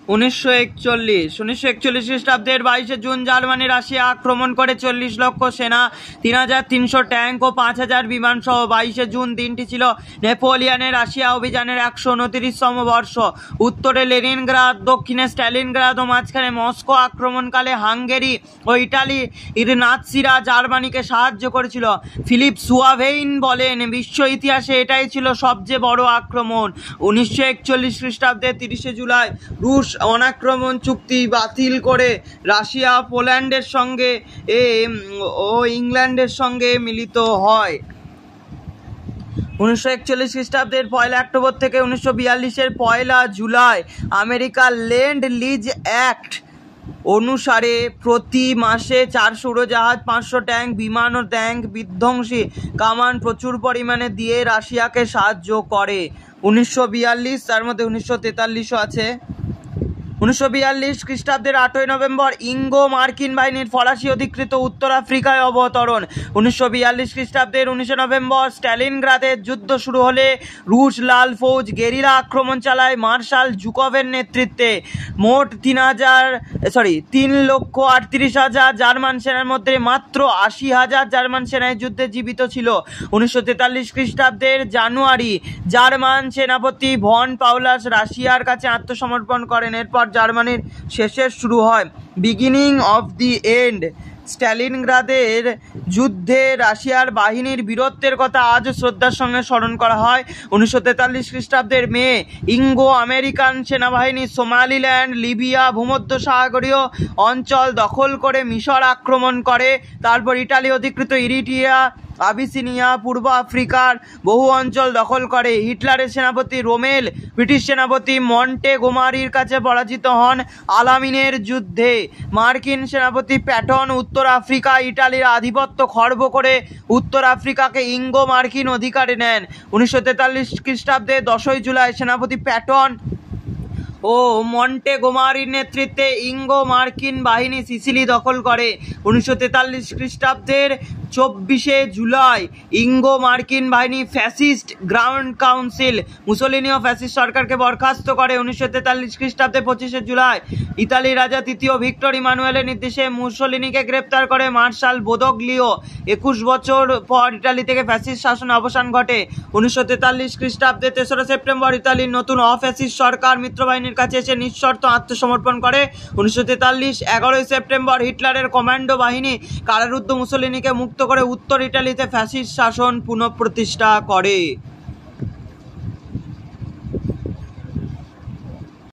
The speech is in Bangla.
1941 খ্রিস্টাব্দের 22 জুন জার্মানি রাশিয়া আক্রমণ করে 40 লক্ষ সেনা, 3300 ট্যাঙ্ক ও 5000 বিমান সহ 22 জুন দিনটি ছিল নেপোলিয়নের রাশিয়া অভিযানের 129তম বর্ষ। উত্তরে লেনিনগ্রাদ, দক্ষিণে স্ট্যালিনগ্রাদ ও মাঝখানে মস্কো আক্রমণকালে হাঙ্গেরি ও ইটালির নাৎসিরা জার্মানিকে সাহায্য করেছিল। ফিলিপ সুয়াভেইন বলেন, বিশ্ব ইতিহাসে এটাই ছিল সবচেয়ে বড় আক্রমণ। 1941 খ্রিস্টাব্দের 30 জুলাই রুশ অনাক্রমণ চুক্তি বাতিল করে রাশিয়া পোল্যান্ডের সঙ্গে ও ইংল্যান্ডের সঙ্গে মিলিত হয়। 1941 খ্রিস্টাব্দের 1 অক্টোবর থেকে 1942-এর 1 জুলাই আমেরিকার ল্যান্ড লিজ অ্যাক্ট অনুসারে প্রতি মাসে 400 উড়োজাহাজ, 500 ট্যাঙ্ক, বিমান ও ট্যাঙ্ক বিধ্বংসী কামান প্রচুর পরিমাণে দিয়ে রাশিয়াকে সাহায্য করে। 1942, তার মধ্যে 1943ও আছে। 1942 খ্রিস্টাব্দের 8 নভেম্বর ইঙ্গো মার্কিন বাহিনীর ফরাসি অধিকৃত উত্তর আফ্রিকায় অবতরণ। 1942 খ্রিস্টাব্দের 19 নভেম্বর স্ট্যালিনগ্রাদের যুদ্ধ শুরু হলে রুশ লাল ফৌজ গেরিলা আক্রমণ চালায় মার্শাল জুকভের নেতৃত্বে। মোট 3,38,000 জার্মান সেনার মধ্যে মাত্র 80,000 জার্মান সেনাই যুদ্ধে জীবিত ছিল। 1943 খ্রিস্টাব্দের জানুয়ারি জার্মান সেনাপতি ভন পাউলাস রাশিয়ার কাছে আত্মসমর্পণ করেন। এরপর জার্মানির শেষের শুরু হয়, বিগিনিং অফ দি এন্ড। স্ট্যালিনগ্রাদের যুদ্ধে রাশিয়ার বাহিনীর বীরত্বের কথা আজও শ্রদ্ধার সঙ্গে স্মরণ করা হয়। 1943 খ্রিস্টাব্দের মে ইঙ্গো আমেরিকান সেনাবাহিনী সোমালিল্যান্ড, লিবিয়া, ভূমধ্যসাগরীয় অঞ্চল দখল করে মিশর আক্রমণ করে। তারপর ইটালি অধিকৃত ইরিট্রিয়া, আবিসিনিয়া, পূর্ব আফ্রিকার বহু অঞ্চল দখল করে। হিটলারের সেনাপতি রোমেল ব্রিটিশ সেনাপতি মন্টেগোমারির কাছে পরাজিত হন। আলামিনের যুদ্ধে মার্কিন সেনাপতি প্যাটন উত্তর আফ্রিকা ইটালির আধিপত্য খর্ব করে উত্তর আফ্রিকাকে ইঙ্গো মার্কিন অধিকারে নেন। 1943 খ্রিস্টাব্দে 10 জুলাই সেনাপতি প্যাটন ও মন্টেগোমারির নেতৃত্বে ইঙ্গো মার্কিন বাহিনী সিসিলি দখল করে। 1943 খ্রিস্টাব্দের 24 জুলাই ইঙ্গো মার্কিন বাহিনী ফ্যাসিস্ট গ্রাউন্ড কাউন্সিল মুসোলিনি ও ফ্যাসিস্ট সরকারকে বরখাস্ত করে। 1943 খ্রিস্টাব্দে 25 জুলাই ইতালির রাজা তৃতীয় ভিক্টর ইমানুয়েলের নির্দেশে মুসোলিনিকে গ্রেপ্তার করে মার্শাল বোদোগ্লিও। 21 বছর পর ইটালি থেকে ফ্যাসিস্ট শাসন অবসান ঘটে। 1943 খ্রিস্টাব্দে 3 সেপ্টেম্বর ইতালির নতুন অফ্যাসিস্ট সরকার মিত্রবাহিনীর কাছে এসে নিঃশর্ত আত্মসমর্পণ করে। 1943 11 সেপ্টেম্বর হিটলারের কমান্ডো বাহিনী কারারুদ্ধ মুসোলিনিকে মুক্ত করে উত্তর ইটালিতে ফ্যাসিস্ট শাসন পুনঃপ্রতিষ্ঠা করে।